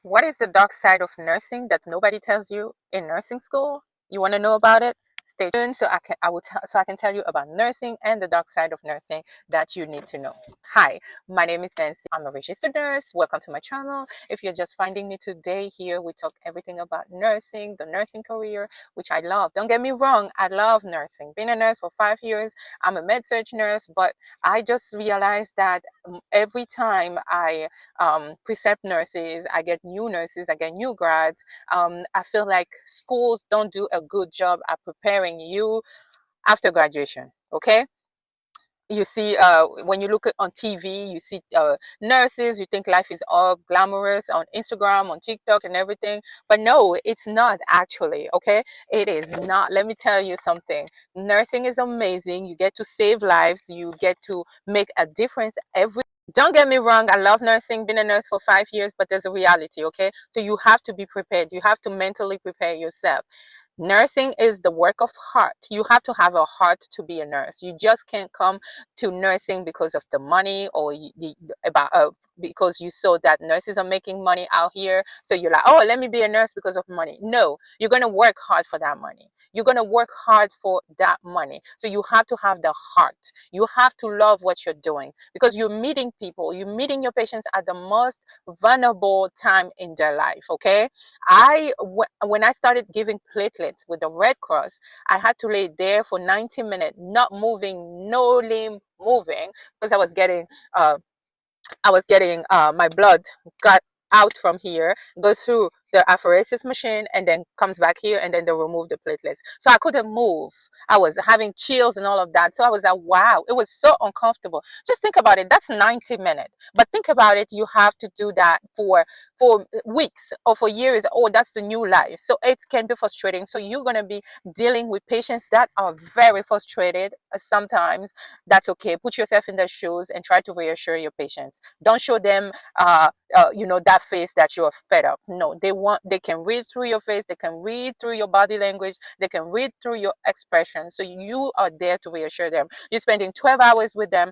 What is the dark side of nursing that nobody tells you in nursing school? You want to know about it? Stay tuned so I can tell you about nursing and the dark side of nursing that you need to know. Hi, my name is Nancy. I'm a registered nurse. Welcome to my channel. If you're just finding me today, here we talk everything about nursing, the nursing career, which I love. Don't get me wrong, I love nursing. Been a nurse for 5 years. I'm a med-surg nurse, but I just realized that every time I precept nurses, I get new grads. I feel like schools don't do a good job at preparing you after graduation. Okay, you see, when you look on TV, you see nurses, you think life is all glamorous on Instagram, on TikTok and everything, but no, it's not actually. Okay, it is not. Let me tell you something. Nursing is amazing. You get to save lives. You get to make a difference every. Don't get me wrong, I love nursing, been a nurse for 5 years, but there's a reality. Okay, so you have to be prepared. You have to mentally prepare yourself. Nursing is the work of heart. You have to have a heart to be a nurse. You just can't come to nursing because of the money, or because you saw that nurses are making money out here. So you're like, oh, let me be a nurse because of money. No, you're going to work hard for that money. You're going to work hard for that money. So you have to have the heart. You have to love what you're doing, because you're meeting people, you're meeting your patients at the most vulnerable time in their life. Okay, when I started giving platelets with the Red Cross, I had to lay there for 90 minutes, not moving, no limb moving, because my blood got out from here, goes through the apheresis machine, and then comes back here, and then they remove the platelets. So I couldn't move. I was having chills and all of that. So I was like, wow, it was so uncomfortable. Just think about it. That's 90 minutes. But think about it. You have to do that for weeks or for years. Oh, that's the new life. So it can be frustrating. So you're going to be dealing with patients that are very frustrated sometimes. That's okay. Put yourself in their shoes and try to reassure your patients. Don't show them that face that you're fed up. No, they can read through your face, they can read through your body language, they can read through your expression. So you are there to reassure them. You're spending 12 hours with them.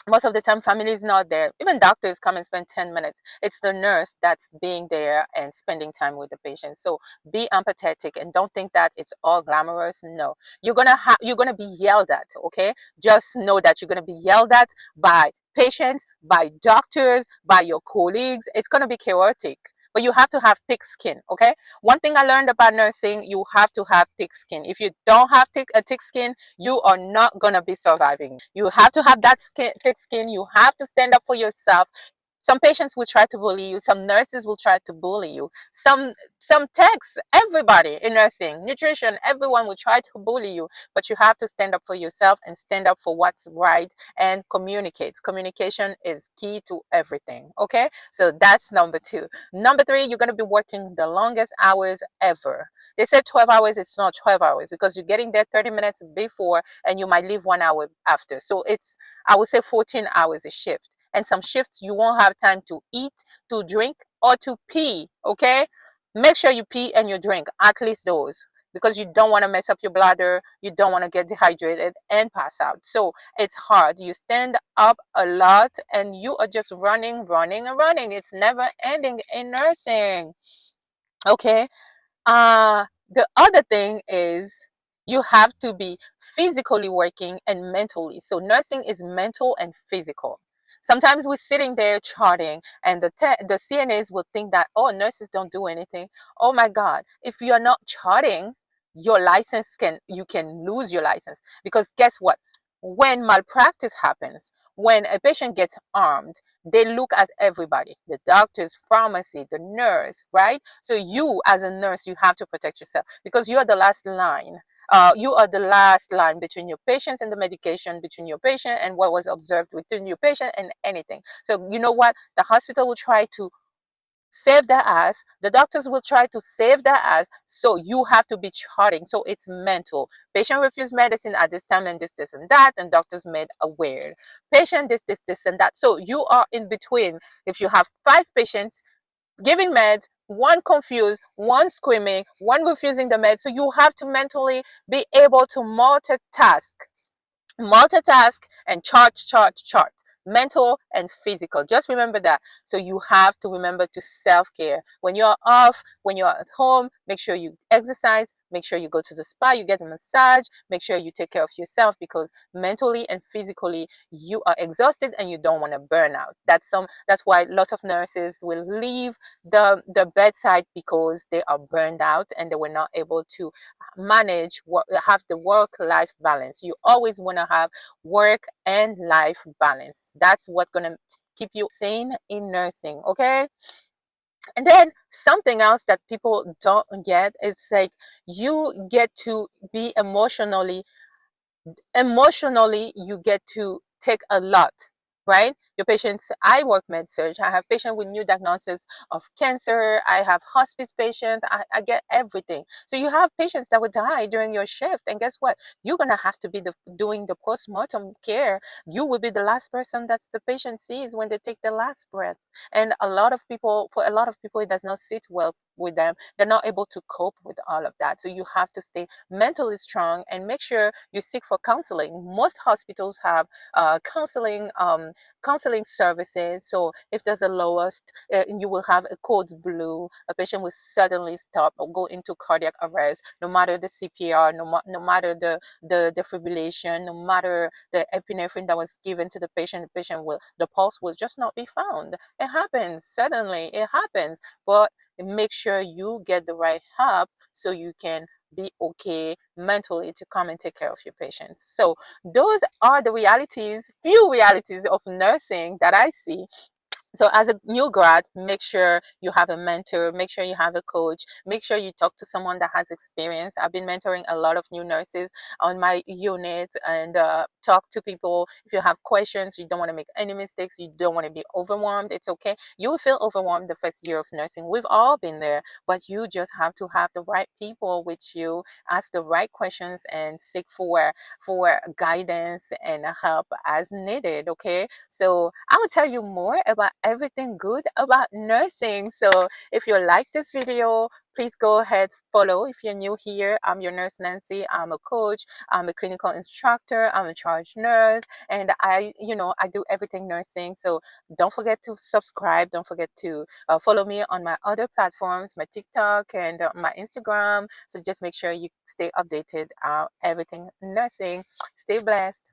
Most of the time, family is not there. Even doctors come and spend 10 minutes. It's the nurse that's being there and spending time with the patient. So be empathetic and don't think that it's all glamorous. No, you're gonna be yelled at. Okay, just know that you're gonna be yelled at by patients, by doctors, by your colleagues. It's gonna be chaotic. But you have to have thick skin. Okay, one thing I learned about nursing, you have to have thick skin. If you don't have a thick skin, you are not going to be surviving. You have to have that thick skin. You have to stand up for yourself. Some patients will try to bully you. Some nurses will try to bully you. Some techs, everybody in nursing, nutrition, everyone will try to bully you. But you have to stand up for yourself and stand up for what's right and communicate. Communication is key to everything. Okay, so that's number 2. Number 3, you're going to be working the longest hours ever. They said 12 hours. It's not 12 hours because you're getting there 30 minutes before and you might leave 1 hour after. So it's, I would say, 14 hours a shift. And some shifts you won't have time to eat, to drink, or to pee. Okay, make sure you pee and you drink, at least those, because you don't want to mess up your bladder, you don't want to get dehydrated and pass out. So it's hard. You stand up a lot and you are just running and running. It's never ending in nursing. Okay, the other thing is you have to be physically working and mentally. So nursing is mental and physical. Sometimes we're sitting there charting, and the CNAs will think that, oh, nurses don't do anything. Oh my God! If you are not charting, your license you can lose your license, because guess what? When malpractice happens, when a patient gets armed, they look at everybody, the doctors, pharmacy, the nurse, right? So you as a nurse, you have to protect yourself, because you are the last line. You are the last line between your patients and the medication, between your patient and what was observed within your patient and anything. So you know what? The hospital will try to save their ass. The doctors will try to save their ass. So you have to be charting. So it's mental. Patient refused medicine at this time and this and that, and doctors made aware. Patient this and that. So you are in between. If you have 5 patients giving meds, 1 confused, 1 screaming, 1 refusing the med. So you have to mentally be able to multitask and chart. mental and physical. Just remember that. So you have to remember to self-care. When you're off, when you're at home, make sure you exercise, make sure you go to the spa, you get a massage, make sure you take care of yourself, because mentally and physically you are exhausted and you don't want to burn out. That's why lots of nurses will leave the bedside, because they are burned out and they were not able to have the work-life balance. You always want to have work and life balance. That's what's gonna keep you sane in nursing, okay? And then something else that people don't get is like, you get to be emotionally, you get to take a lot, right? Your patients, I work med surg, I have patients with new diagnosis of cancer, I have hospice patients, I get everything. So you have patients that would die during your shift, and guess what? You're gonna have to be doing the post-mortem care. You will be the last person that the patient sees when they take their last breath. And for a lot of people, it does not sit well with them. They're not able to cope with all of that. So you have to stay mentally strong and make sure you seek for counseling. Most hospitals have counseling services. So if there's a lowest, you will have a code blue. A patient will suddenly stop or go into cardiac arrest, no matter the CPR, no matter the defibrillation, no matter the epinephrine that was given to the patient. The pulse will just not be found. It happens suddenly. It happens, but make sure you get the right help so you can be okay mentally to come and take care of your patients. So those are the few realities of nursing that I see. So as a new grad, make sure you have a mentor, make sure you have a coach, make sure you talk to someone that has experience. I've been mentoring a lot of new nurses on my unit, and talk to people. If you have questions, you don't want to make any mistakes, you don't want to be overwhelmed, it's okay. You will feel overwhelmed the first year of nursing. We've all been there, but you just have to have the right people with you, ask the right questions, and seek for guidance and help as needed, okay? So I will tell you more about everything good about nursing. So if you like this video, please go ahead, follow. If you're new here, I'm your nurse Nancy. I'm a coach, I'm a clinical instructor, I'm a charge nurse, and I do everything nursing. So don't forget to subscribe, don't forget to follow me on my other platforms, my TikTok and my Instagram. So just make sure you stay updated, everything nursing. Stay blessed.